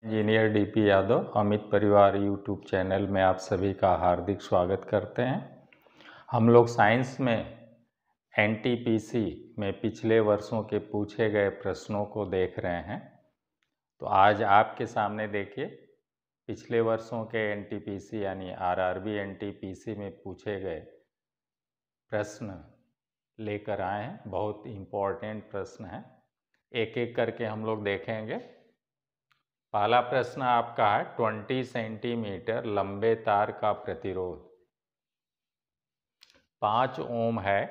Engineer DP Yadav Amit परिवार YouTube channel में आप सभी का हार्दिक स्वागत करते हैं। हम लोग साइंस में एनटीपीसी में पिछले वर्षों के पूछे गए प्रश्नों को देख रहे हैं। तो आज आपके सामने देखिए पिछले वर्षों के एनटीपीसी यानी आरआरबी एनटीपीसी में पूछे गए प्रश्न लेकर आए हैं। बहुत इम्पोर्टेंट प्रश्न हैं, एक एक करके हम लोग देखेंगे। पहला प्रश्न आपका है 20 सेंटीमीटर लंबे तार का प्रतिरोध 5 ओम है।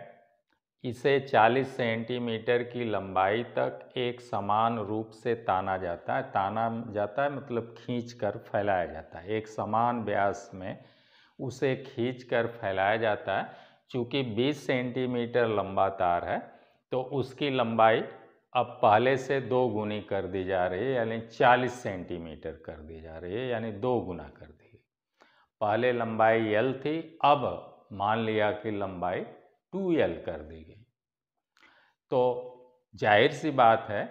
इसे 40 सेंटीमीटर की लंबाई तक एक समान रूप से ताना जाता है। ताना जाता है मतलब खींचकर फैलाया जाता है। एक समान व्यास में उसे खींचकर फैलाया जाता है। चूँकि 20 सेंटीमीटर लंबा तार है तो उसकी लंबाई अब पहले से 2 गुनी कर दी जा रही है, यानी 40 सेंटीमीटर कर दी जा रही है, यानी 2 गुना कर दी गई। पहले लंबाई L थी, अब मान लिया कि लंबाई 2L कर दी गई। तो जाहिर सी बात है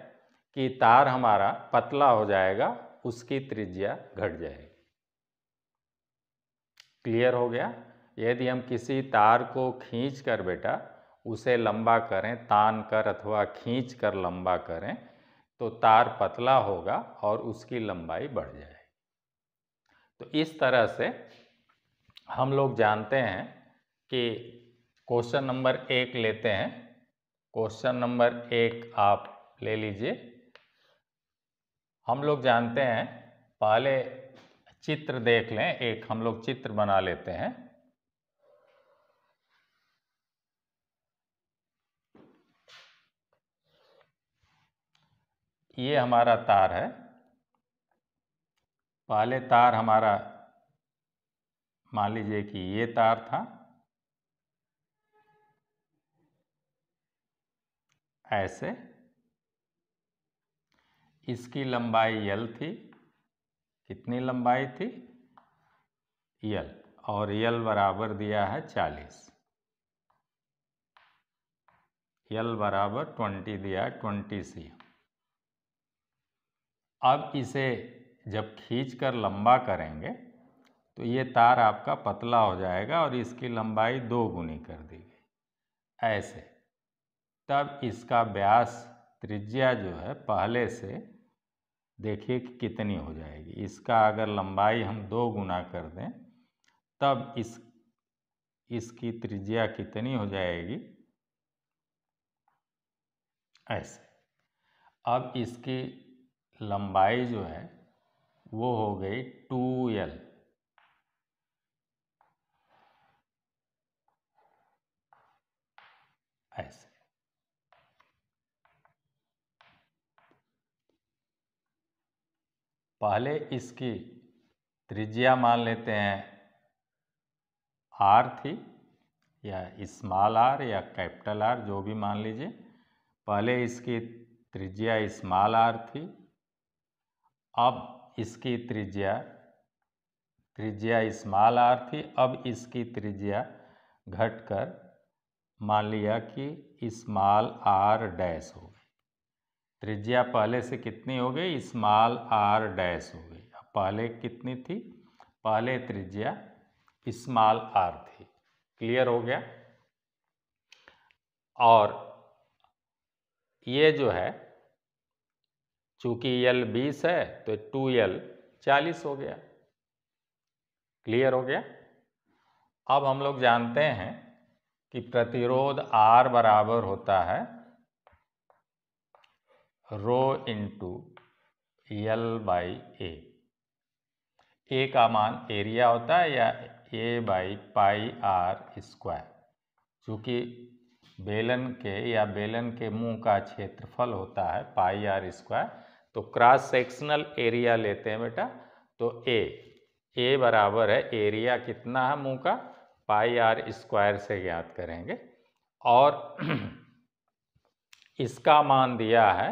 कि तार हमारा पतला हो जाएगा, उसकी त्रिज्या घट जाएगी। क्लियर हो गया? यदि हम किसी तार को खींच कर बेटा उसे लंबा करें, तान कर अथवा खींच कर लंबा करें तो तार पतला होगा और उसकी लंबाई बढ़ जाएगी। तो इस तरह से हम लोग जानते हैं कि क्वेश्चन नंबर 1 लेते हैं। क्वेश्चन नंबर 1 आप ले लीजिए। हम लोग जानते हैं, पहले चित्र देख लें, एक हम लोग चित्र बना लेते हैं। ये हमारा तार है। पहले तार हमारा मान लीजिए कि ये तार था, ऐसे। इसकी लंबाई L थी। कितनी लंबाई थी? L, और L बराबर दिया है 40। L बराबर 20 दिया है, 20 cm। अब इसे जब खींचकर लंबा करेंगे तो ये तार आपका पतला हो जाएगा और इसकी लंबाई 2 गुनी कर दी गई, ऐसे। तब इसका व्यास, त्रिज्या जो है पहले से देखिए कि कितनी हो जाएगी। इसका अगर लंबाई हम 2 गुना कर दें तब इसकी त्रिज्या कितनी हो जाएगी, ऐसे। अब इसकी लंबाई जो है वो हो गई 2L, ऐसे। पहले इसकी त्रिज्या मान लेते हैं R थी, या स्मॉल r या कैपिटल R, जो भी मान लीजिए। पहले इसकी त्रिज्या स्मॉल r थी। अब इसकी त्रिज्या स्मॉल r थी। अब इसकी त्रिज्या घटकर मान लिया कि स्मॉल r डैश हो गई। त्रिज्या पहले से कितनी हो गई? स्मॉल r डैश हो गई। अब पहले कितनी थी? पहले त्रिज्या स्मॉल r थी। क्लियर हो गया? और ये जो है, चूंकि L 20 है तो 2L 40 हो गया। क्लियर हो गया? अब हम लोग जानते हैं कि प्रतिरोध R बराबर होता है rho into L by A। A का मान एरिया होता है, या A by pi R square. चूँकि बेलन के मुंह का क्षेत्रफल होता है पाई R स्क्वायर, तो क्रॉस सेक्शनल एरिया लेते हैं बेटा। तो A बराबर है, एरिया कितना है मुंह का, पाई R स्क्वायर से ज्ञात करेंगे। और इसका मान दिया है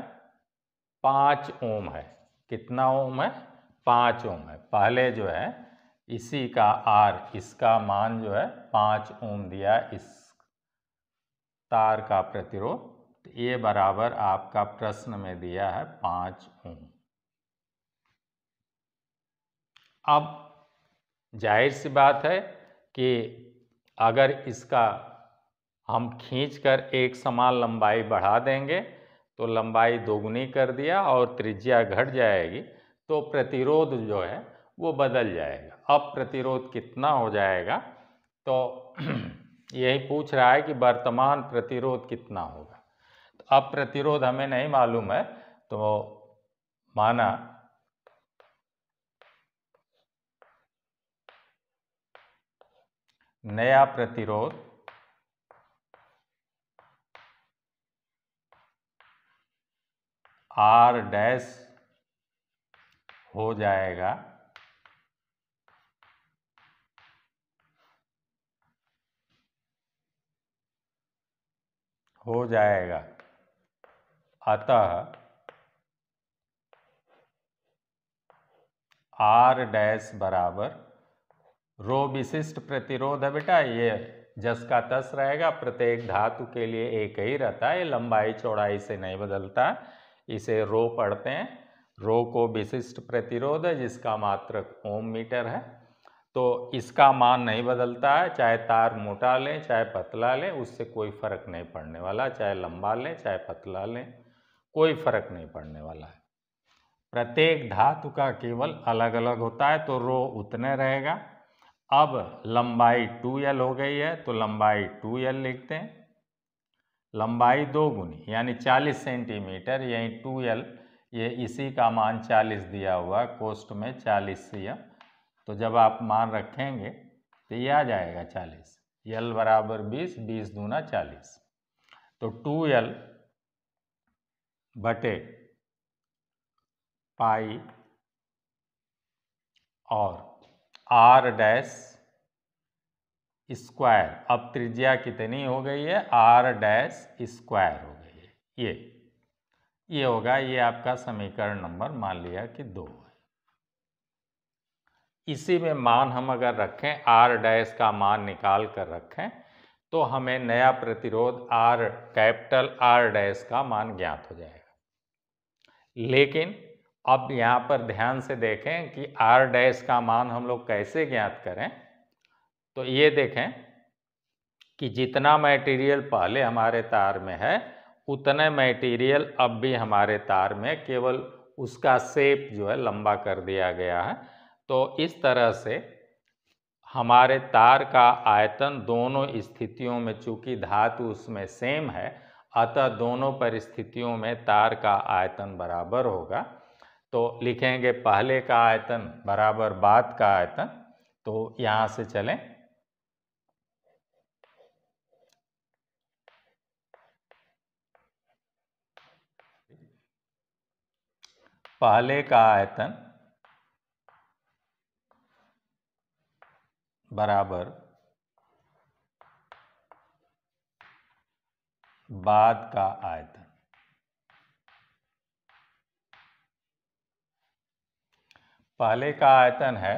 5 ओम है। कितना ओम है? 5 ओम है। पहले जो है इसी का R, इसका मान जो है 5 ओम दिया इस तार का प्रतिरोध। तो ये बराबर आपका प्रश्न में दिया है 5 ओम। अब जाहिर सी बात है कि अगर इसका हम खींचकर एक समान लंबाई बढ़ा देंगे तो लंबाई दोगुनी कर दिया और त्रिज्या घट जाएगी, तो प्रतिरोध जो है वो बदल जाएगा। अब प्रतिरोध कितना हो जाएगा, तो यही पूछ रहा है कि वर्तमान प्रतिरोध कितना होगा। तो अब प्रतिरोध हमें नहीं मालूम है, तो माना नया प्रतिरोध R डैश हो जाएगा अतः R डैश बराबर रो विशिष्ट प्रतिरोध है बेटा, ये जस का तस रहेगा, प्रत्येक धातु के लिए एक ही रहता है, लंबाई चौड़ाई से नहीं बदलता। इसे रो पढ़ते हैं। रो को विशिष्ट प्रतिरोध है जिसका मात्रक ओम मीटर है, तो इसका मान नहीं बदलता है, चाहे तार मोटा लें चाहे पतला लें, उससे कोई फर्क नहीं पड़ने वाला, चाहे लंबा लें चाहे पतला लें, कोई फर्क नहीं पड़ने वाला है। प्रत्येक धातु का केवल अलग अलग होता है, तो रो उतने रहेगा। अब लंबाई 2L हो गई है, तो लंबाई 2L लिखते हैं। लंबाई दोगुनी यानी 40 सेंटीमीटर, यही 2L, ये इसी का मान 40 दिया हुआ है, कोष्ठ में 40 cm, तो जब आप मान रखेंगे तो ये आ जाएगा 40, L बराबर 20, 20 दूना 40, तो 2L बटे पाई और R डैश स्क्वायर। अब त्रिज्या कितनी हो गई है, R डैश स्क्वायर हो गई है। ये होगा, ये आपका समीकरण नंबर मान लिया कि 2 है। इसी में मान हम अगर रखें, R डैश का मान निकाल कर रखें, तो हमें नया प्रतिरोध कैपिटल R डैश का मान ज्ञात हो जाएगा। लेकिन अब यहाँ पर ध्यान से देखें कि R डैश का मान हम लोग कैसे ज्ञात करें। तो ये देखें कि जितना मटेरियल पहले हमारे तार में है उतने मटेरियल अब भी हमारे तार में, केवल उसका शेप जो है लंबा कर दिया गया है। तो इस तरह से हमारे तार का आयतन दोनों स्थितियों में, चूंकि धातु उसमें सेम है, अतः दोनों परिस्थितियों में तार का आयतन बराबर होगा। तो लिखेंगे पहले का आयतन बराबर बाद का आयतन। तो यहाँ से चलें, पहले का आयतन बराबर बाद का आयतन। पहले का आयतन है,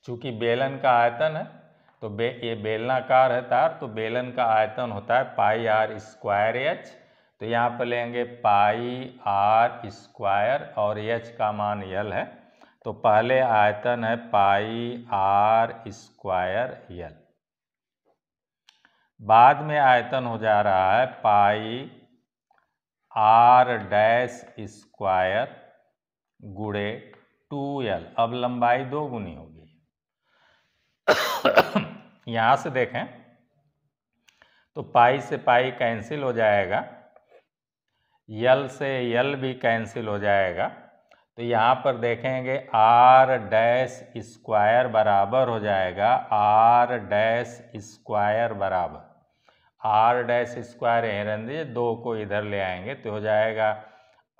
चूंकि बेलन का आयतन है, तो ये बेलनाकार है तार, तो बेलन का आयतन होता है पाई R स्क्वायर H। तो यहाँ पर लेंगे पाई R स्क्वायर और H का मान L है, तो पहले आयतन है पाई R स्क्वायर L। बाद में आयतन हो जा रहा है पाई R डैश स्क्वायर गुणे 2L। अब लंबाई दोगुनी होगी। यहाँ से देखें तो पाई से पाई कैंसिल हो जाएगा, L से L भी कैंसिल हो जाएगा। तो यहाँ पर देखेंगे R डैश स्क्वायर बराबर हो जाएगा R डैश स्क्वायर बराबर R डैश स्क्वायर यहीं रहने दीजिए, 2 को इधर ले आएंगे तो हो जाएगा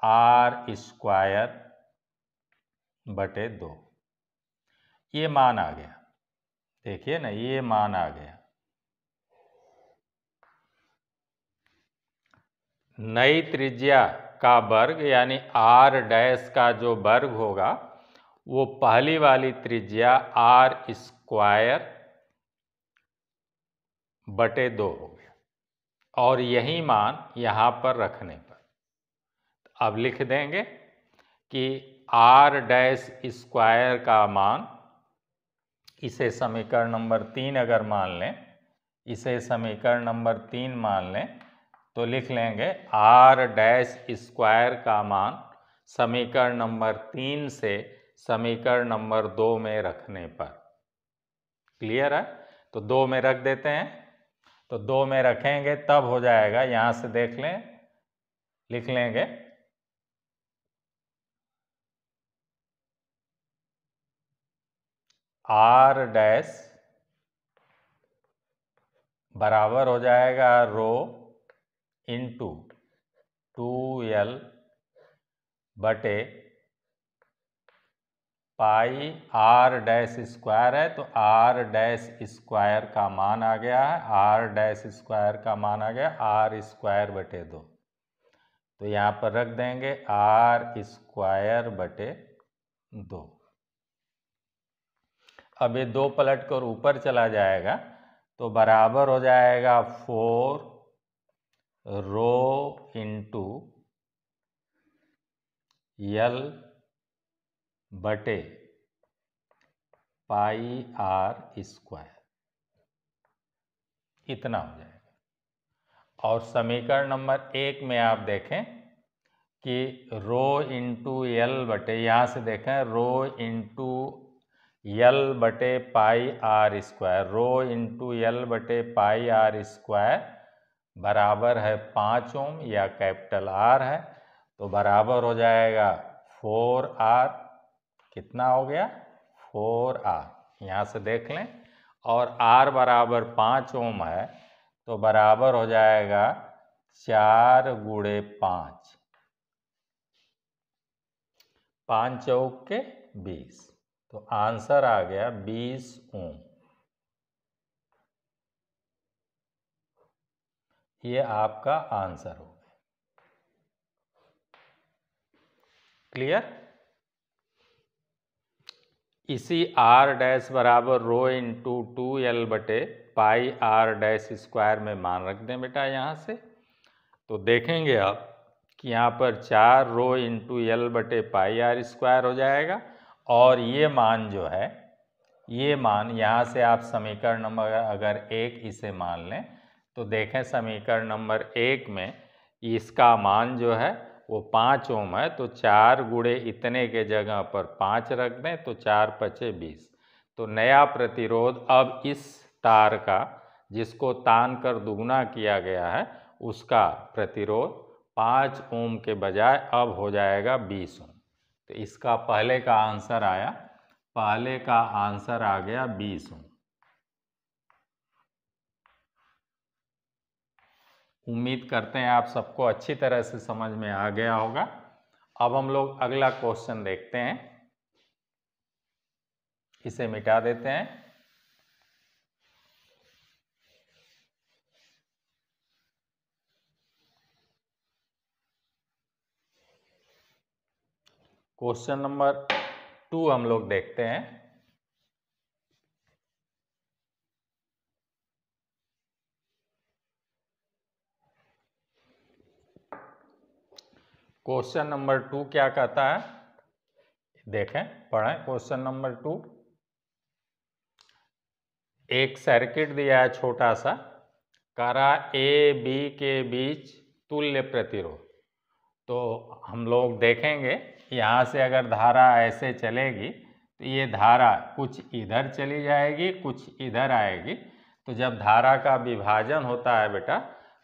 R स्क्वायर बटे 2। ये मान आ गया, देखिए ना, ये मान आ गया। नई त्रिज्या का वर्ग यानी R डैश का जो वर्ग होगा वो पहली वाली त्रिज्या R स्क्वायर बटे 2 हो गया, और यही मान यहाँ पर रखने पर अब लिख देंगे कि आर डैश स्क्वायर का मान, इसे समीकरण नंबर 3 अगर मान लें, इसे समीकरण नंबर 3 मान लें तो लिख लेंगे आर डैश स्क्वायर का मान समीकरण नंबर 3 से समीकरण नंबर 2 में रखने पर। क्लियर है? तो 2 में रख देते हैं, तो 2 में रखेंगे तब हो जाएगा, यहां से देख लें, लिख लेंगे आर डैश बराबर हो जाएगा रो इंटू 2L बटे पाई आर डैश स्क्वायर है, तो आर डैश स्क्वायर का मान आ गया है, आर डैश स्क्वायर का मान आ गया आर स्क्वायर बटे 2। तो यहाँ पर रख देंगे आर स्क्वायर बटे 2। अब ये 2 पलट कर ऊपर चला जाएगा तो बराबर हो जाएगा 4 रो इंटू L बटे पाई आर स्क्वायर, इतना हो जाएगा। और समीकरण नंबर 1 में आप देखें कि रो इंटू एल बटे, यहाँ से देखें रो इंटू एल बटे pi R square, rho into L बटे पाई आर स्क्वायर बराबर है 5 ओम या कैपिटल आर है, तो बराबर हो जाएगा 4R। कितना हो गया? 4R। यहाँ से देख लें, और R बराबर 5 ओम है तो बराबर हो जाएगा 4 गुणे 5, 5 चौक के 20, तो आंसर आ गया 20 ओम। ये आपका आंसर हो गया। क्लियर? इसी आर डैश बराबर रो इंटू 2L बटे पाई आर डैश स्क्वायर में मान रख दें बेटा यहाँ से, तो देखेंगे आप कि यहाँ पर 4 रो इंटू एल बटे पाई आर स्क्वायर हो जाएगा, और ये मान जो है, ये मान यहाँ से आप समीकरण नंबर अगर 1 इसे मान लें तो देखें समीकरण नंबर 1 में इसका मान जो है वो 5 ओम है, तो 4 गुणे इतने के जगह पर 5 रख दें तो 4 पचे 20। तो नया प्रतिरोध अब इस तार का, जिसको तान कर दुगुना किया गया है, उसका प्रतिरोध 5 ओम के बजाय अब हो जाएगा 20 ओम। तो इसका पहले का आंसर आया, पहले का आंसर आ गया 20 ओम। उम्मीद करते हैं आप सबको अच्छी तरह से समझ में आ गया होगा। अब हम लोग अगला क्वेश्चन देखते हैं, इसे मिटा देते हैं। क्वेश्चन नंबर 2 हम लोग देखते हैं। क्वेश्चन नंबर 2 क्या कहता है, देखें, पढ़ें। क्वेश्चन नंबर 2, एक सर्किट दिया है छोटा सा, करा ए बी के बीच तुल्य प्रतिरोध। तो हम लोग देखेंगे यहाँ से अगर धारा ऐसे चलेगी तो ये धारा कुछ इधर चली जाएगी, कुछ इधर आएगी। तो जब धारा का विभाजन होता है बेटा,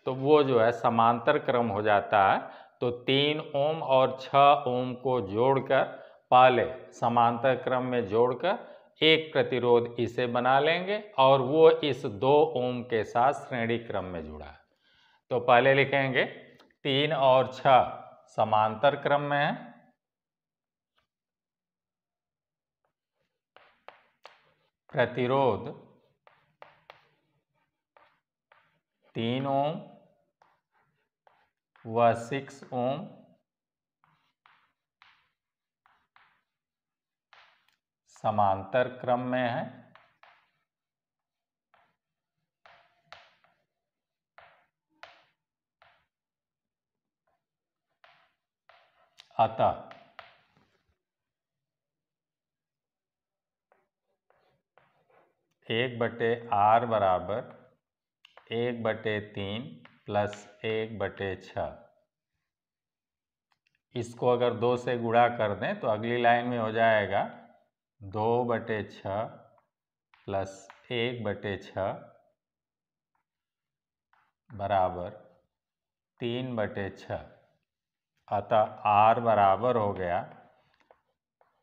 तो वो जो है समांतर क्रम हो जाता है। तो 3 ओम और 6 ओम को जोड़कर, पहले समांतर क्रम में जोड़कर एक प्रतिरोध इसे बना लेंगे, और वो इस 2 ओम के साथ श्रेणी क्रम में जुड़ा है। तो पहले लिखेंगे 3 और 6 समांतर क्रम में है, प्रतिरोध 3 ओम व 6 ओम समांतर क्रम में है। अतः 1/r बराबर 1/3 प्लस 1/6। इसको अगर 2 से गुणा कर दें तो अगली लाइन में हो जाएगा 2/6 प्लस 1/6 बराबर 3/6। अतः r बराबर हो गया,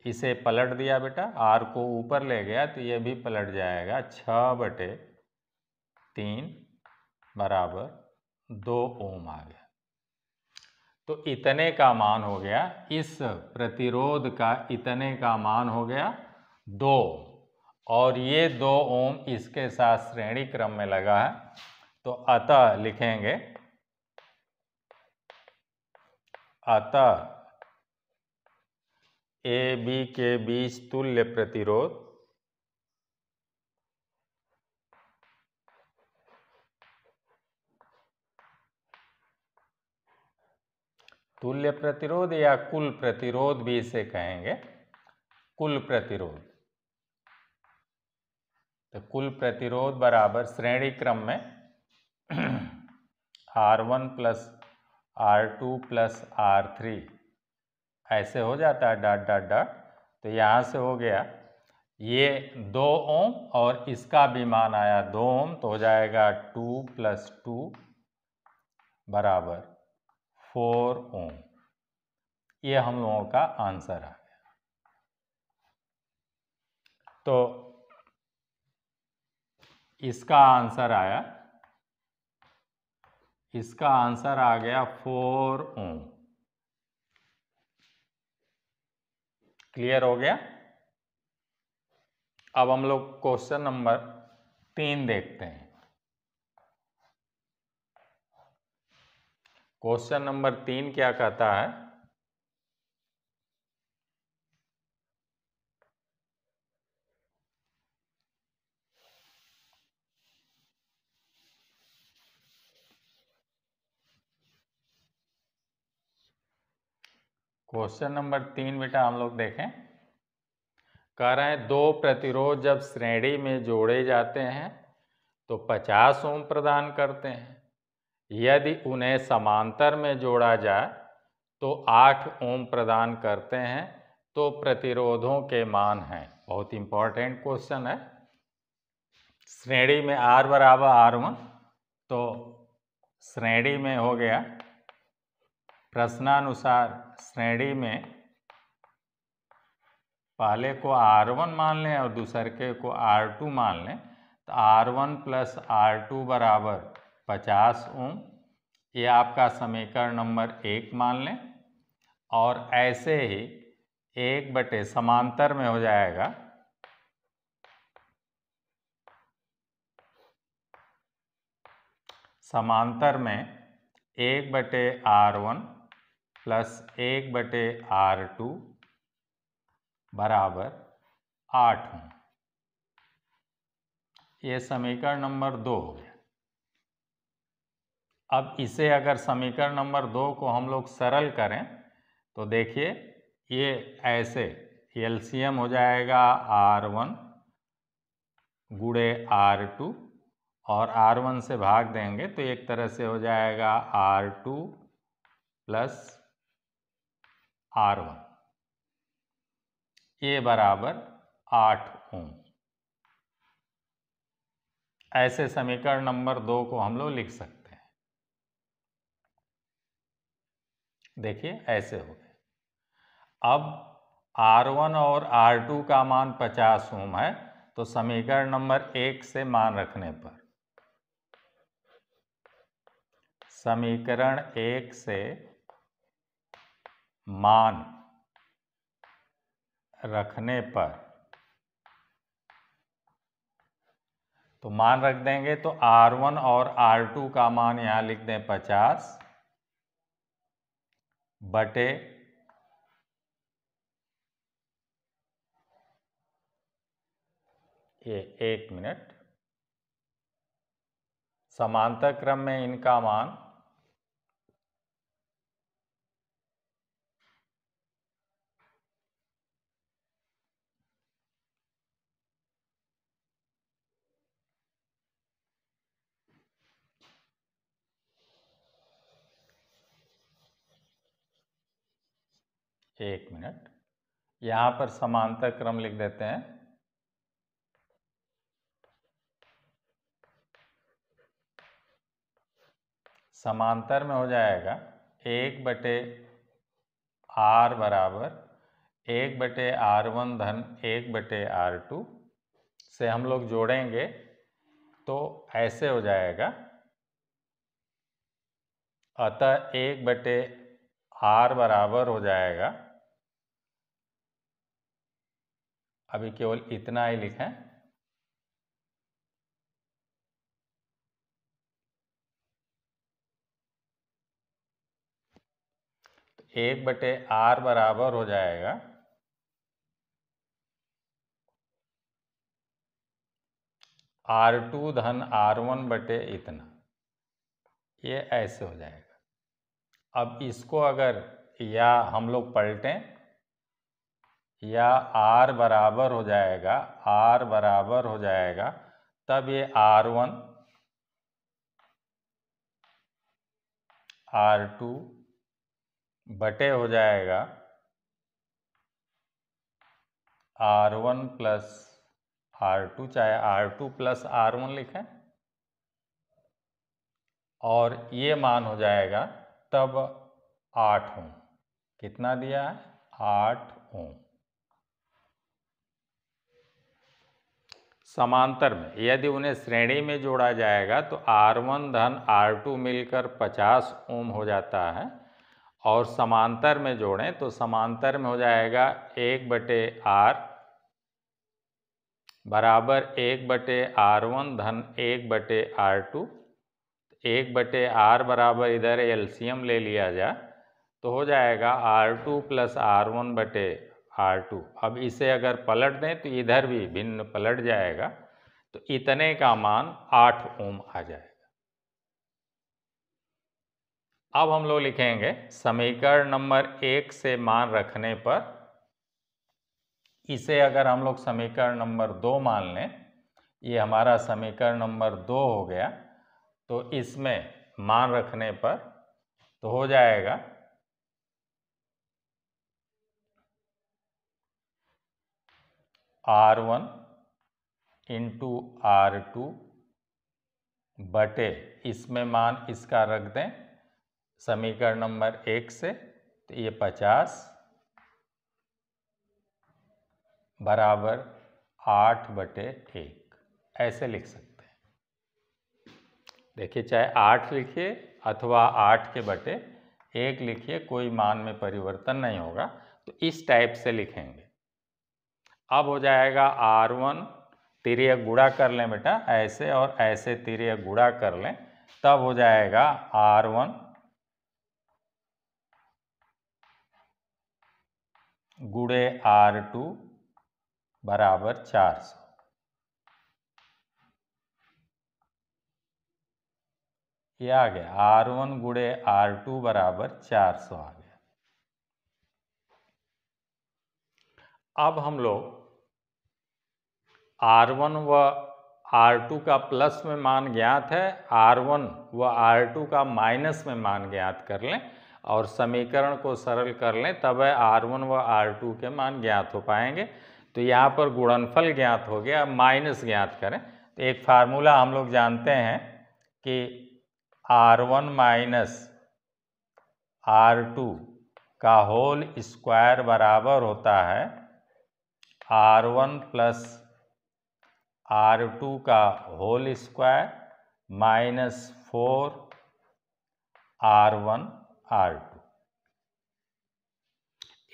इसे पलट दिया बेटा, r को ऊपर ले गया तो ये भी पलट जाएगा, 6/3 बराबर 2 ओम आ गया। तो इतने का मान हो गया, इस प्रतिरोध का इतने का मान हो गया 2, और ये 2 ओम इसके साथ श्रेणी क्रम में लगा है। तो अतः लिखेंगे, अतः ए बी के बीच तुल्य प्रतिरोध या कुल प्रतिरोध भी इसे कहेंगे, कुल प्रतिरोध। तो कुल प्रतिरोध बराबर श्रेणी क्रम में R1 plus R2 plus R3 ऐसे हो जाता है, डॉट डॉट डॉट। तो यहाँ से हो गया ये 2 ओम और इसका भी मान आया 2 ओम, तो हो जाएगा 2 + 2 बराबर 4 ओम। ये हम लोगों का आंसर आ गया। तो इसका आंसर आया, इसका आंसर आ गया 4 ओम। क्लियर हो गया? अब हम लोग क्वेश्चन नंबर 3 देखते हैं। क्वेश्चन नंबर 3 क्या कहता है? क्वेश्चन नंबर 3 बेटा हम लोग देखें, कह रहे हैं 2 प्रतिरोध जब श्रेणी में जोड़े जाते हैं तो 50 ओम प्रदान करते हैं। यदि उन्हें समांतर में जोड़ा जाए तो 8 ओम प्रदान करते हैं। तो प्रतिरोधों के मान हैं। बहुत इंपॉर्टेंट क्वेश्चन है। श्रेणी में R बराबर R1, तो श्रेणी में हो गया, प्रश्नानुसार श्रेणी में पहले को R1 मान लें और दूसरे के को R2 मान लें। तो R1 प्लस R2 बराबर 50 ओम, ये आपका समीकरण नंबर 1 मान लें। और ऐसे ही 1/, समांतर में हो जाएगा, समांतर में 1/R1 प्लस 1/R2 बराबर 8 ओम। ये समीकरण नंबर 2 हो गया। अब इसे अगर समीकरण नंबर 2 को हम लोग सरल करें तो देखिए, ये ऐसे एलसीएम हो जाएगा R1 गुणे R2, और R1 से भाग देंगे तो एक तरह से हो जाएगा R2 प्लस R1, ये बराबर 8 ओम। ऐसे समीकरण नंबर 2 को हम लोग लिख सकते हैं। देखिए ऐसे हो गए। अब R1 और R2 का मान 50 ओम है, तो समीकरण नंबर 1 से मान रखने पर, समीकरण 1 से मान रखने पर, तो मान रख देंगे तो R1 और R2 का मान यहाँ लिख दें 50 बटे ये 1 मिनट, समांतर क्रम में इनका मान एक मिनट, यहाँ पर समांतर क्रम लिख देते हैं। समांतर में हो जाएगा 1/r बराबर 1/r1 धन 1/r2 से हम लोग जोड़ेंगे तो ऐसे हो जाएगा। अतः 1/r बराबर हो जाएगा, अभी केवल इतना ही लिखें, 1/r बराबर हो जाएगा r2 धन r1 बटे इतना, ये ऐसे हो जाएगा। अब इसको अगर या हम लोग पलटें या r बराबर हो जाएगा, r बराबर हो जाएगा, तब ये r1 r2 बटे हो जाएगा r1 प्लस r2, चाहे r2 प्लस r1 लिखें, और ये मान हो जाएगा तब 8 ओम। कितना दिया है? 8 ओम। समांतर में यदि उन्हें श्रेणी में जोड़ा जाएगा तो R1 धन R2 मिलकर 50 ओम हो जाता है, और समांतर में जोड़ें तो समांतर में हो जाएगा 1/r बराबर 1/r1 धन 1/r2। 1/r बराबर इधर एलसीएम ले लिया जाए तो हो जाएगा R2 प्लस R1 बटे R2। अब इसे अगर पलट दें तो इधर भी भिन्न पलट जाएगा, तो इतने का मान 8 ओम आ जाएगा। अब हम लोग लिखेंगे समीकरण नंबर 1 से मान रखने पर, इसे अगर हम लोग समीकरण नंबर 2 मान लें, ये हमारा समीकरण नंबर 2 हो गया, तो इसमें मान रखने पर तो हो जाएगा R1 इंटू R2 बटे, इसमें मान इसका रख दें समीकरण नंबर 1 से, तो ये 50 बराबर 8/1 ऐसे लिख सकते हैं। देखिए, चाहे 8 लिखिए अथवा 8 के बटे 1 लिखिए, कोई मान में परिवर्तन नहीं होगा, तो इस टाइप से लिखेंगे। अब हो जाएगा R1, तिर्यक गुणा कर लें बेटा, ऐसे और ऐसे तिर्यक गुणा कर लें, तब हो जाएगा R1 गुणे R2 बराबर 400। ये आ गया R1 गुणे R2 बराबर 400 आ गया। अब हम लोग R1 व R2 का प्लस में मान ज्ञात है, R1 व R2 का माइनस में मान ज्ञात कर लें और समीकरण को सरल कर लें, तब R1 व R2 के मान ज्ञात हो पाएंगे। तो यहाँ पर गुणनफल ज्ञात हो गया, अब माइनस ज्ञात करें। तो एक फार्मूला हम लोग जानते हैं कि R1 माइनस R2 का होल स्क्वायर बराबर होता है R1 प्लस R2 का whole square minus 4 R1 R2।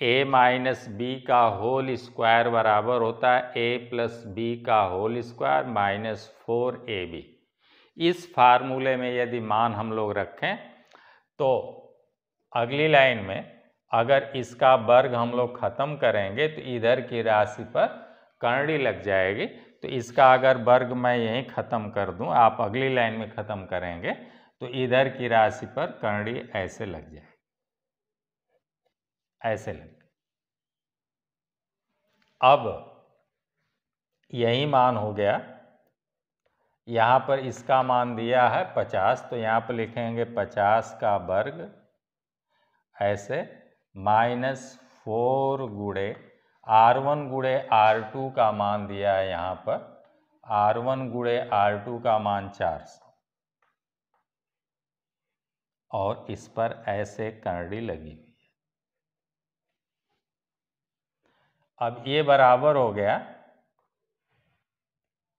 A minus B का होल स्क्वायर बराबर होता है A प्लस बी का होल स्क्वायर माइनस 4AB। इस फार्मूले में यदि मान हम लोग रखें तो अगली लाइन में अगर इसका वर्ग हम लोग खत्म करेंगे तो इधर की राशि पर करड़ी लग जाएगी। तो इसका अगर वर्ग मैं यहीं ख़त्म कर दूं, आप अगली लाइन में ख़त्म करेंगे तो इधर की राशि पर करड़ी ऐसे लग जाएगी, ऐसे लग। अब यही मान हो गया, यहाँ पर इसका मान दिया है 50, तो यहाँ पर लिखेंगे 50 का वर्ग ऐसे माइनस 4 गुणे R1 गुणे R2 का मान दिया है यहाँ पर, R1 गुणे R2 का मान 400 और इस पर ऐसे करड़ी लगी हुई है। अब ये बराबर हो गया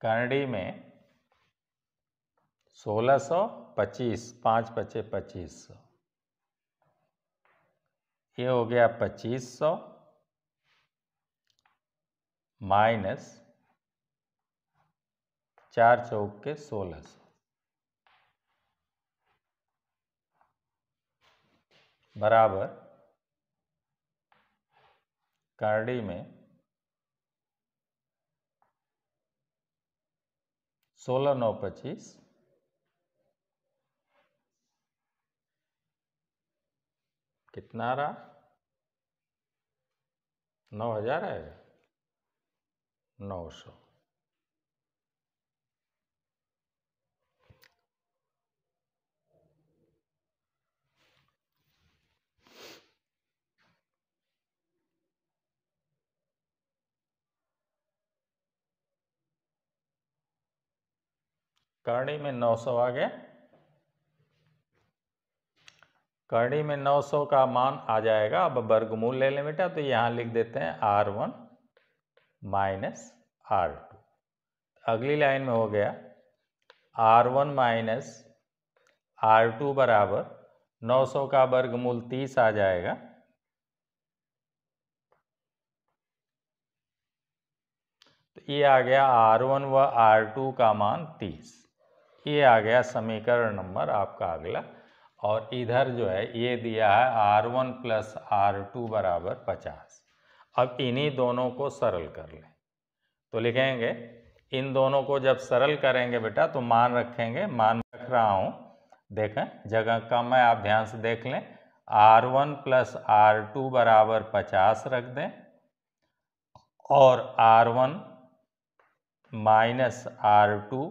करड़ी में 1600, 25, 5 पचे 2500, ये हो गया 2500 माइनस 4 चौक के 1600 बराबर करड़ी में 16 9 25 कितना रहा, 9000 आएगा, 900। करड़ी में 900 आ गया, करड़ी में 900 का मान आ जाएगा। अब वर्गमूल ले लें बेटा, तो यहाँ लिख देते हैं R1 माइनस R2। अगली लाइन में हो गया R1 माइनस R2 बराबर 900 का वर्गमूल 30 आ जाएगा, तो ये आ गया R1 व R2 का मान 30। ये आ गया समीकरण नंबर आपका अगला। और इधर जो है ये दिया है R1 प्लस R2 बराबर 50। अब इन्हीं दोनों को सरल कर लें, तो लिखेंगे इन दोनों को जब सरल करेंगे बेटा तो मान रखेंगे, मान रख रहा हूँ, देखें जगह कम है, आप ध्यान से देख लें। R1 प्लस R2 बराबर 50 रख दें और R1 माइनस R2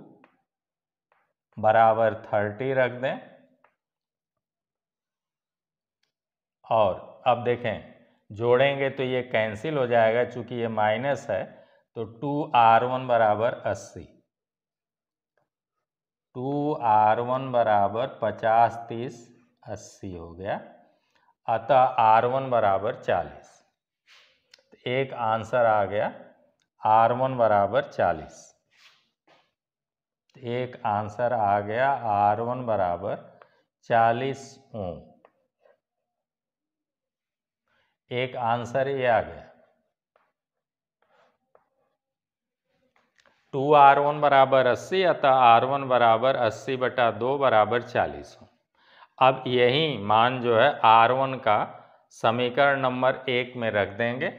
बराबर 30 रख दें। और अब देखें जोड़ेंगे तो ये कैंसिल हो जाएगा, चूंकि ये माइनस है, तो 2R1 बराबर 80, 2R1 बराबर 50 30 80 हो गया, अतः R1 बराबर 40। तो एक आंसर आ गया R1 बराबर 40। एक आंसर आ गया R1 बराबर 40 ओम। एक आंसर ये आ गया। 2R1 बराबर 80, अतः R1 बराबर 80/2 बराबर 40 ओम। अब यही मान जो है R1 का समीकरण नंबर 1 में रख देंगे।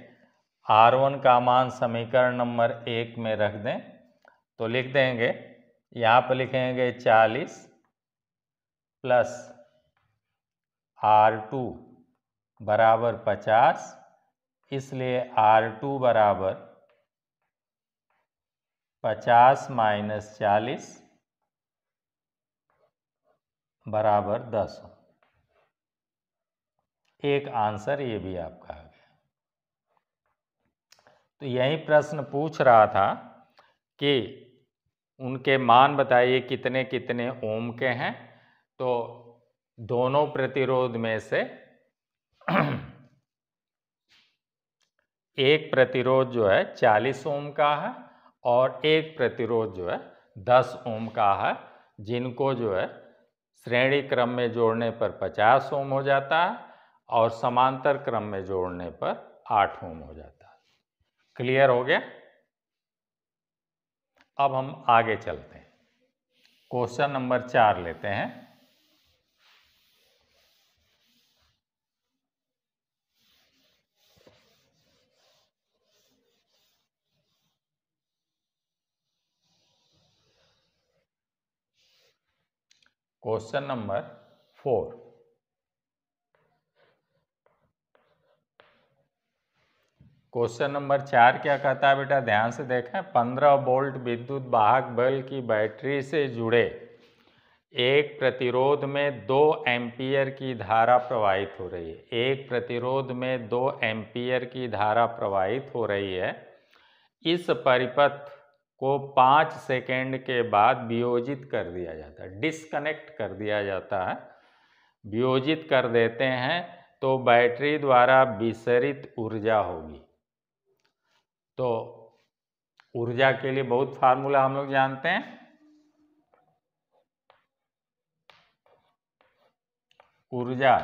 R1 का मान समीकरण नंबर 1 में रख दें, तो लिख देंगे, यहाँ पर लिखेंगे 40 प्लस R2 बराबर 50, इसलिए R2 बराबर 50 माइनस 40 बराबर 10। एक आंसर ये भी आपका आ गया। तो यही प्रश्न पूछ रहा था कि उनके मान बताइए कितने कितने ओम के हैं। तो दोनों प्रतिरोध में से एक प्रतिरोध जो है 40 ओम का है और एक प्रतिरोध जो है 10 ओम का है, जिनको जो है श्रेणी क्रम में जोड़ने पर 50 ओम हो जाता है और समांतर क्रम में जोड़ने पर 8 ओम हो जाता है। क्लियर हो गया? अब हम आगे चलते हैं, क्वेश्चन नंबर 4 लेते हैं। Question number 4। क्वेश्चन नंबर 4 क्या कहता है बेटा, ध्यान से देखें। 15 वोल्ट विद्युत वाहक बल की बैटरी से जुड़े एक प्रतिरोध में 2 एम्पीयर की धारा प्रवाहित हो रही है। एक प्रतिरोध में 2 एम्पीयर की धारा प्रवाहित हो रही है। इस परिपथ को 5 सेकेंड के बाद वियोजित कर दिया जाता है, डिस्कनेक्ट कर दिया जाता है, वियोजित कर देते हैं तो बैटरी द्वारा विसरित ऊर्जा होगी। तो ऊर्जा के लिए बहुत फार्मूला हम लोग जानते हैं। ऊर्जा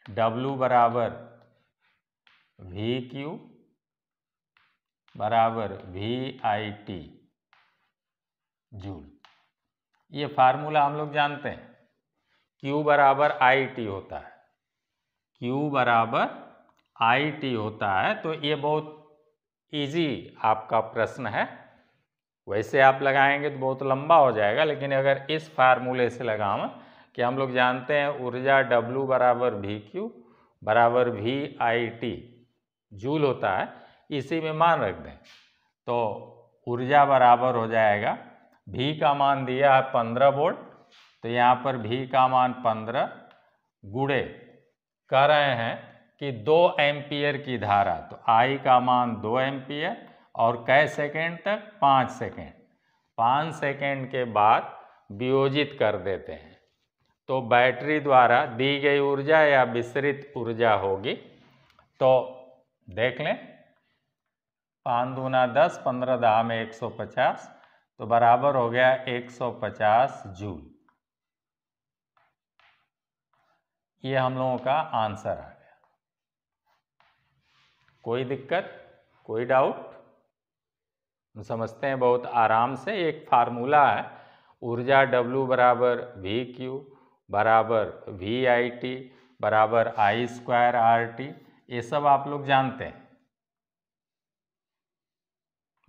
W बराबर VQ बराबर VIT जूल। ये फार्मूला हम लोग जानते हैं। Q बराबर IT होता है, Q बराबर IT होता है। तो ये बहुत इजी आपका प्रश्न है। वैसे आप लगाएंगे तो बहुत लंबा हो जाएगा, लेकिन अगर इस फार्मूले से लगाएं कि हम लोग जानते हैं ऊर्जा W बराबर VQ बराबर VIT जूल होता है, इसी में मान रख दें तो ऊर्जा बराबर हो जाएगा, V का मान दिया है 15 वोल्ट, तो यहाँ पर V का मान 15 गुणे कह रहे हैं कि 2 एम्पीयर की धारा, तो I का मान 2 एम्पीयर और कै सेकेंड तक, 5 सेकेंड। 5 सेकेंड के बाद वियोजित कर देते हैं तो बैटरी द्वारा दी गई ऊर्जा या विसरित ऊर्जा होगी। तो देख लें, 5 दूना 10, 15 दहा में 150, तो बराबर हो गया 150 जूल। ये हम लोगों का आंसर आ गया। कोई दिक्कत, कोई डाउट? समझते हैं बहुत आराम से। एक फार्मूला है, ऊर्जा W बराबर VQ बराबर VIT बराबर I²RT, ये सब आप लोग जानते हैं,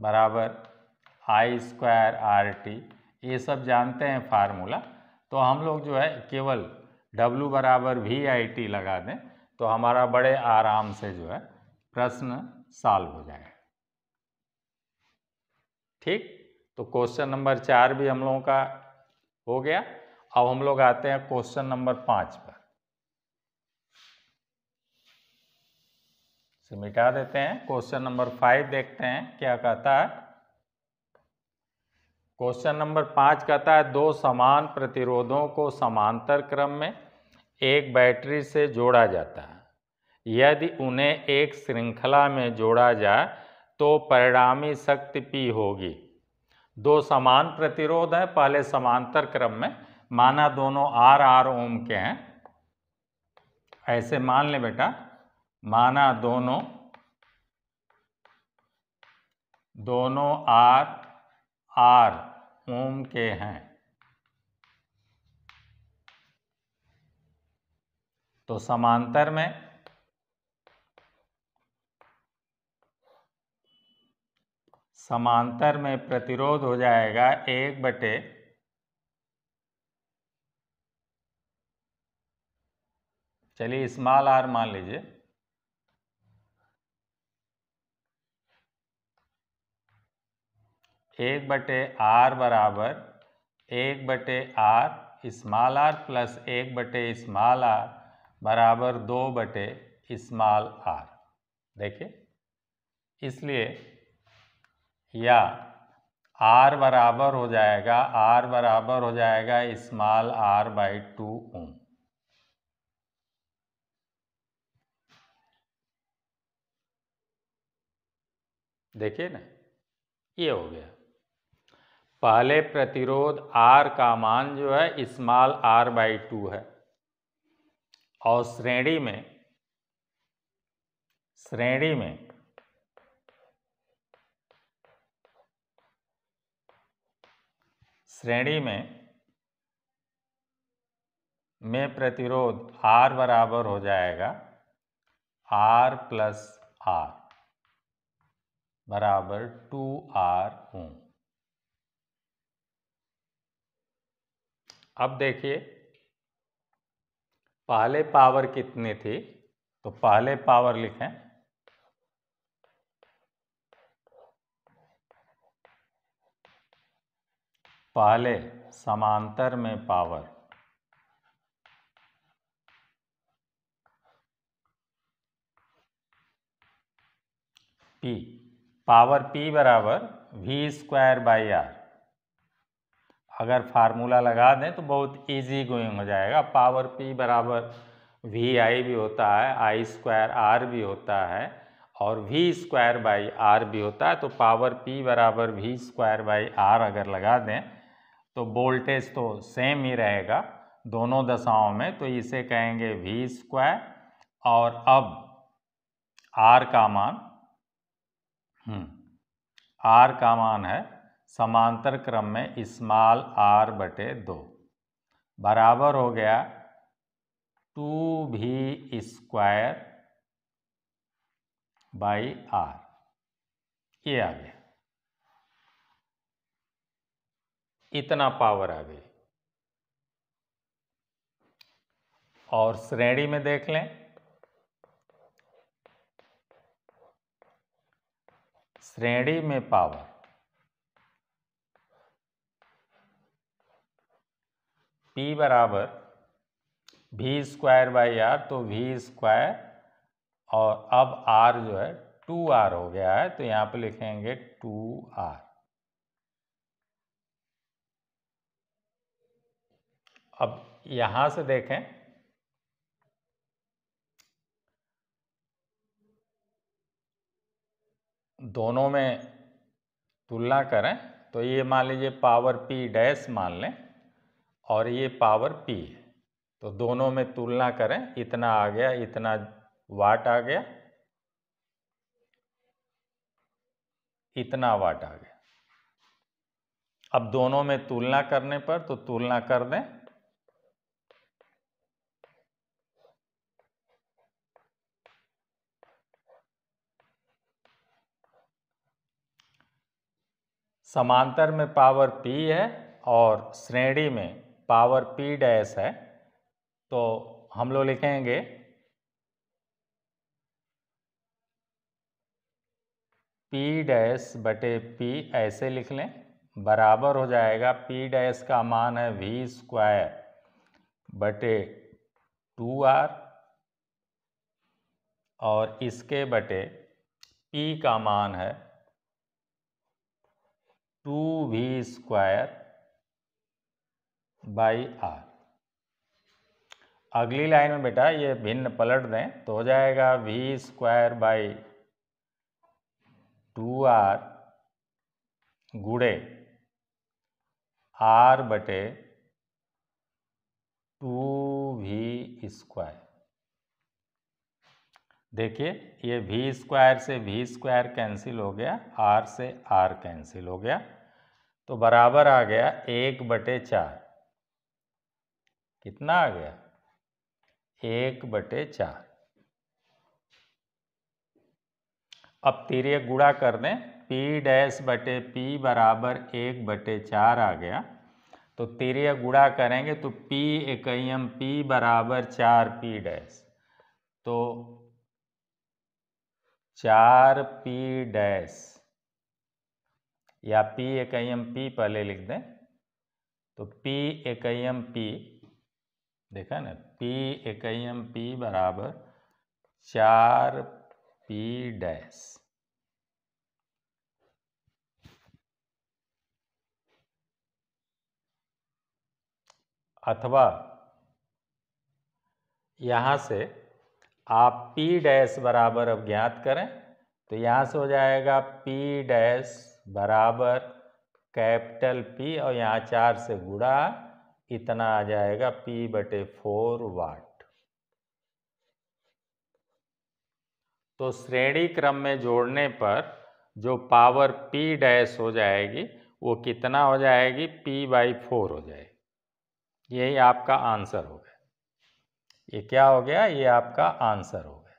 बराबर I²RT, ये सब जानते हैं फार्मूला। तो हम लोग जो है केवल W बराबर VIT लगा दें तो हमारा बड़े आराम से जो है प्रश्न सॉल्व हो जाएगा। ठीक, तो क्वेश्चन नंबर 4 भी हम लोगों का हो गया। अब हम लोग आते हैं क्वेश्चन नंबर 5 पर। इसे मिटा देते हैं। क्वेश्चन नंबर 5 देखते हैं क्या कहता है। क्वेश्चन नंबर 5 कहता है 2 समान प्रतिरोधों को समांतर क्रम में एक बैटरी से जोड़ा जाता है। यदि उन्हें एक श्रृंखला में जोड़ा जाए तो परिणामी शक्ति P होगी। 2 समान प्रतिरोध हैं, पहले समांतर क्रम में, माना दोनों R ओम के हैं। ऐसे मान ले बेटा, माना दोनों R ओम के हैं, तो समांतर में प्रतिरोध हो जाएगा 1 बटे 'r' मान लीजिए, 1 बटे R बराबर 1 बटे R प्लस 1 बटे r बराबर 2 बटे r। देखिए, इसलिए या R बराबर हो जाएगा r/2 ओम। देखिए ना, ये हो गया। पहले प्रतिरोध R का मान जो है r/2 है और श्रेणी में प्रतिरोध R बराबर हो जाएगा R प्लस R बराबर 2R ओम। अब देखिए, पहले पावर कितनी थी, तो पहले पावर लिखें, पहले समांतर में पावर P, पावर P बराबर V²/R। अगर फार्मूला लगा दें तो बहुत इजी गोइंग हो जाएगा। पावर P बराबर VI भी होता है, I²R भी होता है और V²/R भी होता है। तो पावर P बराबर V²/R अगर लगा दें तो वोल्टेज तो सेम ही रहेगा दोनों दशाओं में, तो इसे कहेंगे V²। और अब R का मान है समांतर क्रम में स्मॉल r/2 बराबर हो गया 2V²/R। ये आ गया, इतना पावर आ गई। और श्रेणी में देख लें, श्रेणी में पावर P बराबर V²/R, तो V² और अब R जो है 2R हो गया है, तो यहाँ पे लिखेंगे 2R। अब यहाँ से देखें, दोनों में तुलना करें तो ये मान लीजिए पावर P' मान लें और ये पावर P है, तो दोनों में तुलना करें, इतना आ गया, इतना वाट आ गया, इतना वाट आ गया। अब दोनों में तुलना करने पर तो तुलना कर दें, समांतर में पावर P है और श्रेणी में पावर P' है, तो हम लोग लिखेंगे P'/P, ऐसे लिख लें, बराबर हो जाएगा P' का मान है V²/2R और इसके बटे P का मान है 2V²/R। अगली लाइन में बेटा ये भिन्न पलट दें तो हो जाएगा V²/2R गुणे R/2V²। देखिए ये V² से V² कैंसिल हो गया, R से R कैंसिल हो गया, तो बराबर आ गया 1/4। कितना आ गया? 1/4। अब तिर्यक गुणा कर दें, P'/P बराबर 1/4 आ गया, तो तिर्यक गुणा करेंगे तो P एकम P बराबर 4P', तो 4P' या P एकम P पहले लिख दें, तो P एकम P, देखा ना, P एकम P बराबर 4P'। अथवा यहाँ से आप P' बराबर अब ज्ञात करें, तो यहाँ से हो जाएगा P' बराबर कैपिटल P और यहाँ 4 से गुणा, इतना आ जाएगा P/4 वाट। तो श्रेणी क्रम में जोड़ने पर जो पावर P' हो जाएगी वो कितना हो जाएगी? P/4 हो जाएगी। यही आपका आंसर हो गया। ये क्या हो गया? ये आपका आंसर हो गया,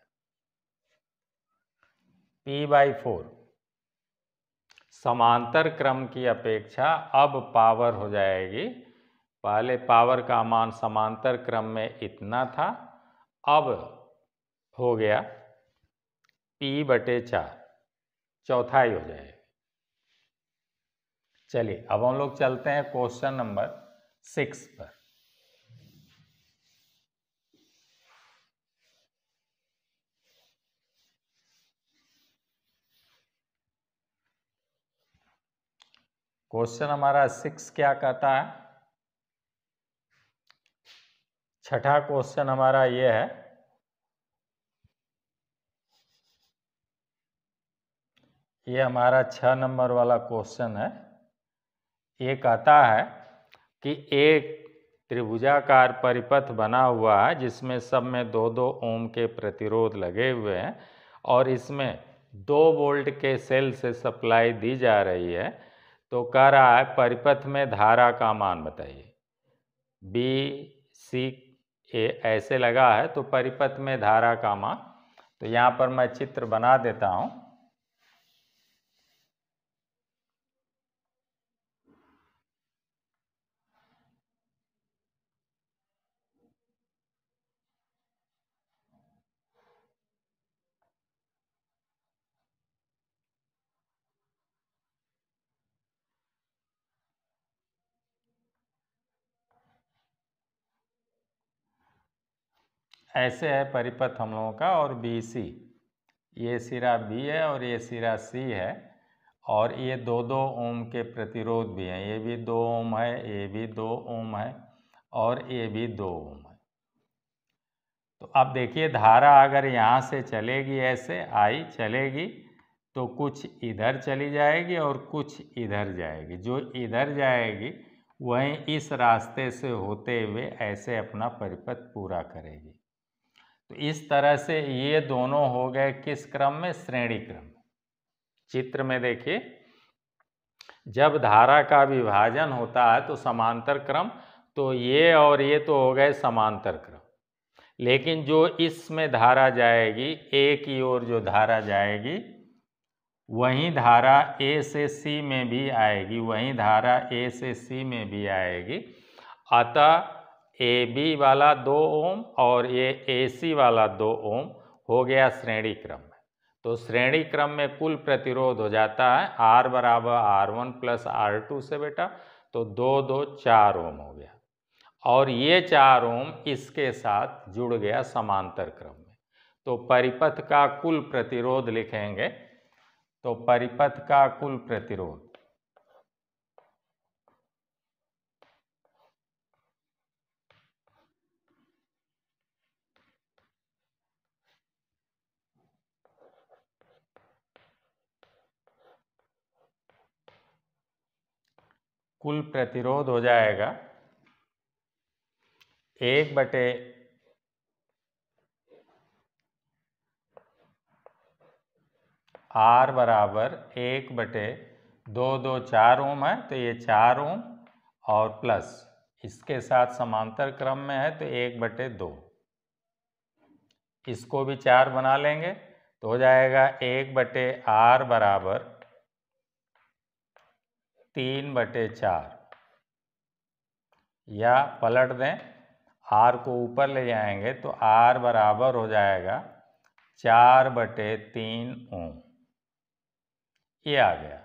P/4। समांतर क्रम की अपेक्षा अब पावर हो जाएगी, पहले पावर का मान समांतर क्रम में इतना था, अब हो गया P/4, चौथाई हो जाएगी। चलिए अब हम लोग चलते हैं क्वेश्चन नंबर 6 पर। क्वेश्चन हमारा 6 क्या कहता है? छठा क्वेश्चन हमारा ये है, ये हमारा 6 नंबर वाला क्वेश्चन है। ये कहता है कि एक त्रिभुजाकार परिपथ बना हुआ है जिसमें सब में 2-2 ओम के प्रतिरोध लगे हुए हैं और इसमें 2 वोल्ट के सेल से सप्लाई दी जा रही है। तो कह रहा है परिपथ में धारा का मान बताइए। बी सी ए ऐसे लगा है तो परिपथ में धारा का मान, तो यहाँ पर मैं चित्र बना देता हूँ। ऐसे है परिपथ हम लोगों का और बी सी, ये सिरा बी है और ये सिरा सी है और ये 2-2 ओम के प्रतिरोध भी हैं। ये भी 2 ओम है, ये भी 2 ओम है और ये भी 2 ओम है। तो अब देखिए धारा अगर यहाँ से चलेगी, ऐसे आई चलेगी तो कुछ इधर चली जाएगी और कुछ इधर जाएगी। जो इधर जाएगी वहीं इस रास्ते से होते हुए ऐसे अपना परिपथ पूरा करेगी। तो इस तरह से ये दोनों हो गए किस क्रम में? श्रेणी क्रम। चित्र में देखिए, जब धारा का विभाजन होता है तो समांतर क्रम, तो ये और ये तो हो गए समांतर क्रम। लेकिन जो इसमें धारा जाएगी, ए की ओर जो धारा जाएगी वहीं धारा ए से सी में भी आएगी, वहीं धारा ए से सी में भी आएगी। अतः ए बी वाला 2 ओम और ये ए सी वाला 2 ओम हो गया श्रेणी क्रम में। तो श्रेणी क्रम में कुल प्रतिरोध हो जाता है R बराबर R1 प्लस R2 से बेटा, तो 2-2 4 ओम हो गया और ये 4 ओम इसके साथ जुड़ गया समांतर क्रम में। तो परिपथ का कुल प्रतिरोध लिखेंगे, तो परिपथ का कुल प्रतिरोध हो जाएगा 1/R बराबर 1/2 4 ओम है तो ये 4 ओम और प्लस इसके साथ समांतर क्रम में है तो 1/2, इसको भी 4 बना लेंगे तो हो जाएगा 1/R बराबर 3/4, या पलट दें R को ऊपर ले जाएंगे तो R बराबर हो जाएगा 4/3 ओम। ये आ गया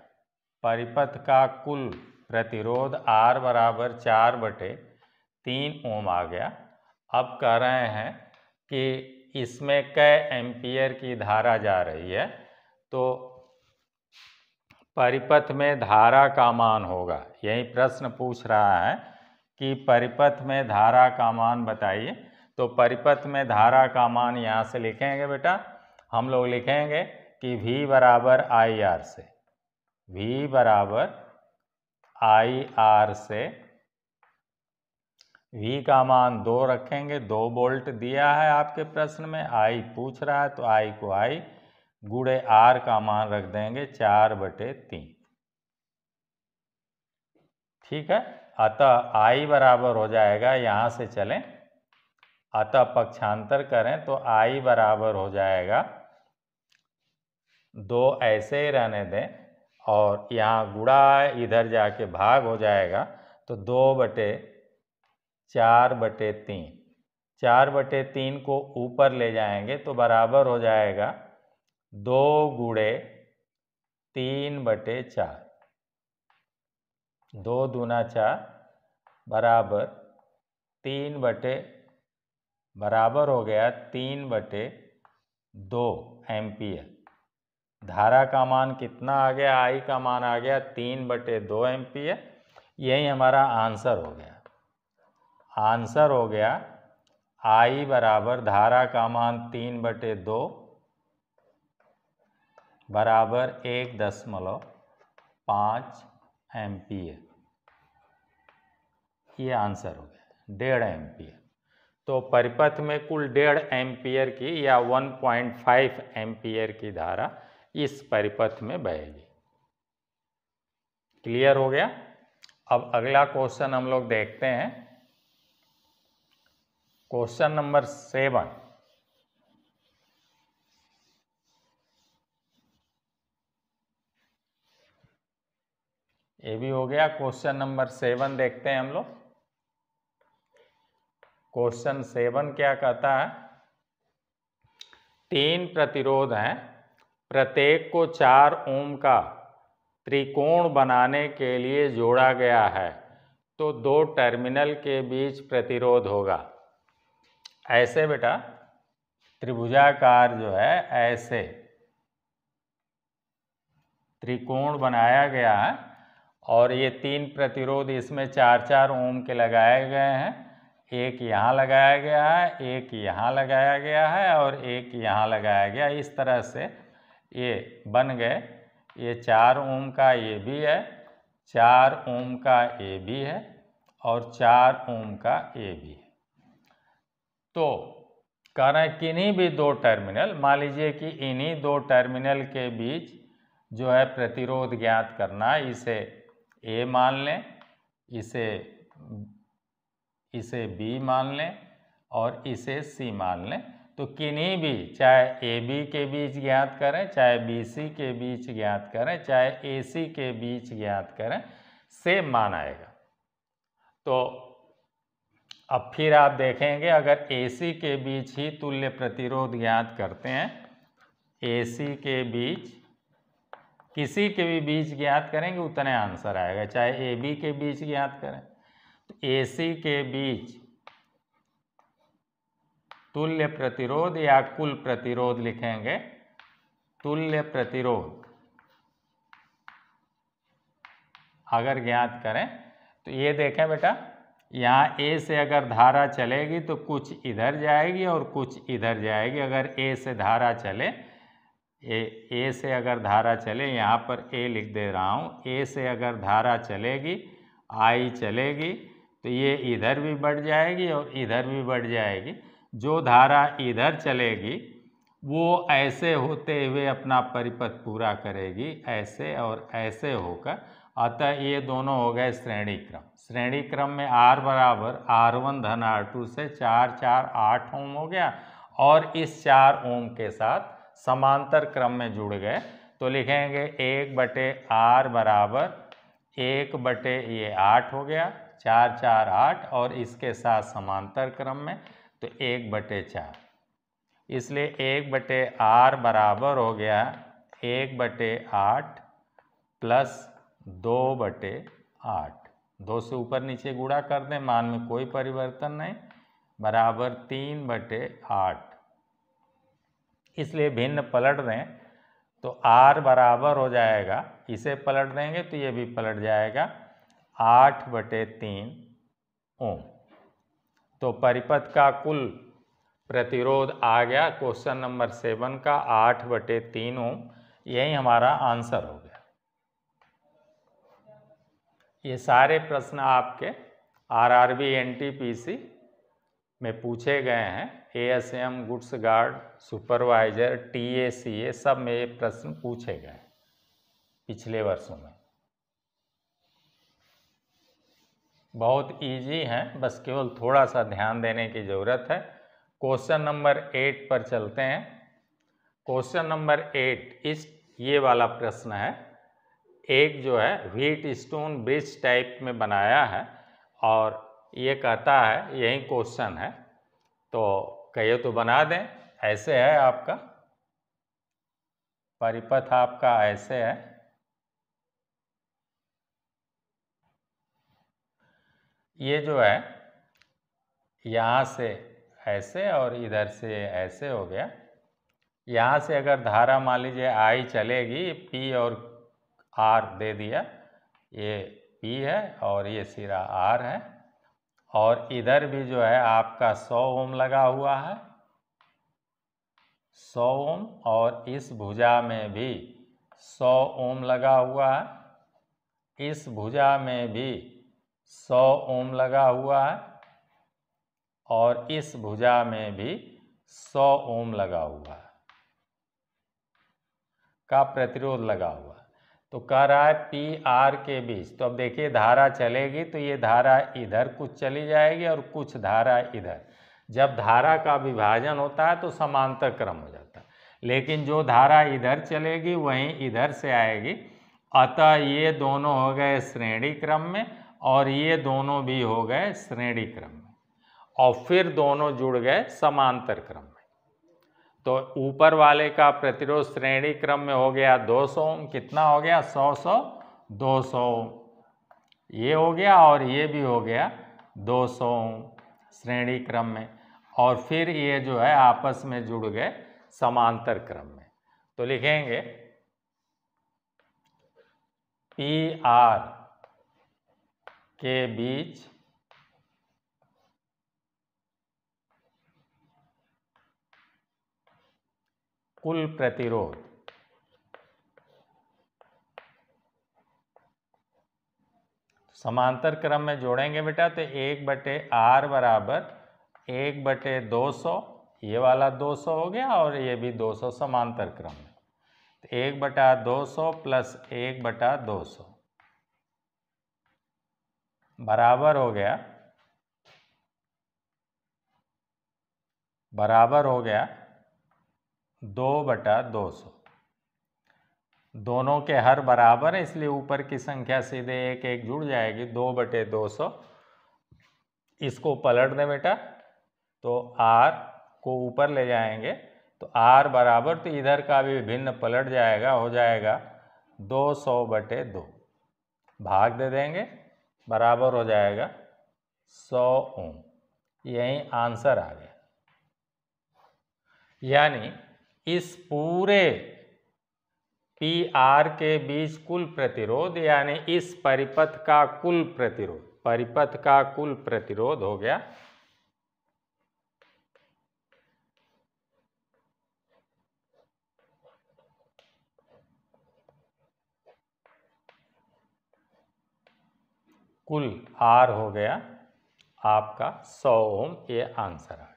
परिपथ का कुल प्रतिरोध R बराबर 4/3 ओम आ गया। अब कह रहे हैं कि इसमें कै एम्पियर की धारा जा रही है, तो परिपथ में धारा का मान होगा। यही प्रश्न पूछ रहा है कि परिपथ में धारा का मान बताइए। तो परिपथ में धारा का मान यहाँ से लिखेंगे बेटा, हम लोग लिखेंगे कि V बराबर IR से, V बराबर IR से V का मान 2 रखेंगे, 2 वोल्ट दिया है आपके प्रश्न में, I पूछ रहा है तो I को I गुणे R का मान रख देंगे 4/3। ठीक है, अतः I बराबर हो जाएगा, यहाँ से चलें अतः पक्षांतर करें तो I बराबर हो जाएगा 2, ऐसे ही रहने दें और यहाँ गुणा इधर जाके भाग हो जाएगा तो 2/4/3, 4/3 को ऊपर ले जाएंगे तो बराबर हो जाएगा 2 गुणे 3/4। 2 दूना 4 बराबर 3 बराबर हो गया 3/2 एम्पियर। धारा का मान कितना आ गया? आई का मान आ गया 3/2 एम्पियर। यही हमारा आंसर हो गया। आंसर हो गया आई बराबर धारा का मान 3/2 बराबर 1.5 एम्पियर। ये आंसर हो गया 1.5 एम्पियर। तो परिपथ में कुल 1.5 एम्पियर की या 1.5 एम्पियर की धारा इस परिपथ में बहेगी। क्लियर हो गया? अब अगला क्वेश्चन हम लोग देखते हैं। Question number 7। ये भी हो गया। क्वेश्चन नंबर 7 देखते हैं हम लोग। क्वेश्चन 7 क्या कहता है? 3 प्रतिरोध हैं, प्रत्येक को 4 ओम का त्रिकोण बनाने के लिए जोड़ा गया है, तो 2 टर्मिनल के बीच प्रतिरोध होगा। ऐसे बेटा त्रिभुजाकार जो है ऐसे त्रिकोण बनाया गया है और ये 3 प्रतिरोध इसमें 4-4 ओम के लगाए गए हैं। एक यहाँ लगाया गया है, एक यहाँ लगाया गया है और एक यहाँ लगाया गया। इस तरह से ये बन गए। ये 4 ओम का ये भी है, 4 ओम का ये भी है और 4 ओम का ये भी है। तो कह रहे हैं किन्हीं भी 2 टर्मिनल, मान लीजिए कि इन्हीं 2 टर्मिनल के बीच जो है प्रतिरोध ज्ञात करना। इसे ए मान लें, इसे बी मान लें और इसे सी मान लें। तो किन्हीं भी, चाहे ए बी के बीच ज्ञात करें, चाहे बी सी के बीच ज्ञात करें, चाहे ए सी के बीच ज्ञात करें, सेम मान आएगा। तो अब फिर आप देखेंगे अगर ए सी के बीच ही तुल्य प्रतिरोध ज्ञात करते हैं, ए सी के बीच किसी के भी बीच ज्ञात करेंगे उतने आंसर आएगा। चाहे ए बी के बीच ज्ञात करें तो ए सी के बीच तुल्य प्रतिरोध या कुल प्रतिरोध लिखेंगे। तुल्य प्रतिरोध अगर ज्ञात करें तो ये देखें बेटा, यहाँ ए से अगर धारा चलेगी तो कुछ इधर जाएगी और कुछ इधर जाएगी। अगर ए से धारा चले, ए से अगर धारा चले, यहाँ पर ए लिख दे रहा हूँ, ए से अगर धारा चलेगी, आई चलेगी, तो ये इधर भी बढ़ जाएगी और इधर भी बढ़ जाएगी। जो धारा इधर चलेगी वो ऐसे होते हुए अपना परिपथ पूरा करेगी, ऐसे और ऐसे होकर। अतः ये दोनों हो गए श्रेणी क्रम। श्रेणी क्रम में R बराबर R1 धन R2 से 4 4 8 ओम हो गया और इस 4 ओम के साथ समांतर क्रम में जुड़ गए। तो लिखेंगे 1/R बराबर 1/8 हो गया, 4 4 8 और इसके साथ समांतर क्रम में तो 1/4। इसलिए 1/R बराबर हो गया 1/8 प्लस 2/8। 2 से ऊपर नीचे गुणा कर दें, मान में कोई परिवर्तन नहीं, बराबर 3/8। इसलिए भिन्न पलट दें तो R बराबर हो जाएगा, इसे पलट देंगे तो ये भी पलट जाएगा 8/3 ओम। तो परिपथ का कुल प्रतिरोध आ गया क्वेश्चन नंबर 7 का 8/3 ओम। यही हमारा आंसर हो गया। ये सारे प्रश्न आपके RRB NTPC में पूछे गए हैं। ASM goods guard supervisor TACA सब में ये प्रश्न पूछे गए पिछले वर्षों में। बहुत इजी हैं, बस केवल थोड़ा सा ध्यान देने की ज़रूरत है। क्वेश्चन नंबर 8 पर चलते हैं। क्वेश्चन नंबर 8 ये वाला प्रश्न है। एक जो है व्हीट स्टोन ब्रिज टाइप में बनाया है और ये कहता है, यही क्वेश्चन है, तो कहिए तो बना दें। ऐसे है आपका परिपथ, आपका ऐसे है, ये जो है यहाँ से ऐसे और इधर से ऐसे हो गया। यहाँ से अगर धारा मान लीजिए आई चलेगी, P और R दे दिया, ये P है और ये सिरा R है, और इधर भी जो है आपका 100 ओम लगा हुआ है, 100 ओम, और इस भुजा में भी 100 ओम लगा हुआ है, इस भुजा में भी 100 ओम लगा हुआ है, और इस भुजा में भी 100 ओम लगा हुआ है का प्रतिरोध लगा हुआ है। तो कह रहा है पी आर के बीच। तो अब देखिए धारा चलेगी तो ये धारा इधर कुछ चली जाएगी और कुछ धारा इधर। जब धारा का विभाजन होता है तो समांतर क्रम हो जाता है, लेकिन जो धारा इधर चलेगी वहीं इधर से आएगी, अतः ये दोनों हो गए श्रेणी क्रम में और ये दोनों भी हो गए श्रेणी क्रम में, और फिर दोनों जुड़ गए समांतर क्रम में। तो ऊपर वाले का प्रतिरोध श्रेणी क्रम में हो गया 200 ओम, कितना हो गया 100 200 ओम, ये हो गया, और ये भी हो गया 200 ओम श्रेणी क्रम में, और फिर ये जो है आपस में जुड़ गए समांतर क्रम में। तो लिखेंगे पी आर के बीच कुल प्रतिरोध समांतर क्रम में जोड़ेंगे बेटा, तो 1/R बराबर 1/200, ये वाला 200 हो गया और ये भी 200 समांतर क्रम में, तो 1/200 प्लस 1/200 बराबर हो गया 2/200। दोनों के हर बराबर है इसलिए ऊपर की संख्या सीधे 1 1 जुड़ जाएगी, 2/200। इसको पलट दें बेटा, तो R को ऊपर ले जाएंगे तो R बराबर, तो इधर का भी भिन्न पलट जाएगा, हो जाएगा 200/2, भाग दे देंगे, बराबर हो जाएगा 100 ओम। यही आंसर आ गया। यानी इस पूरे पी आर के बीच कुल प्रतिरोध, यानी इस परिपथ का कुल प्रतिरोध, परिपथ का कुल प्रतिरोध हो गया कुल R हो गया आपका 100 ओम। ये आंसर आ गया।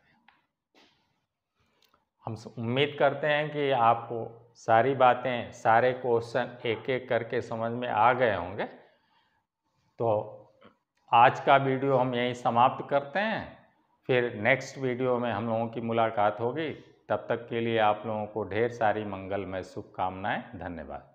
हम उम्मीद करते हैं कि आपको सारी बातें, सारे क्वेश्चन एक एक करके समझ में आ गए होंगे। तो आज का वीडियो हम यहीं समाप्त करते हैं, फिर नेक्स्ट वीडियो में हम लोगों की मुलाकात होगी। तब तक के लिए आप लोगों को ढेर सारी मंगलमय शुभकामनाएं। धन्यवाद।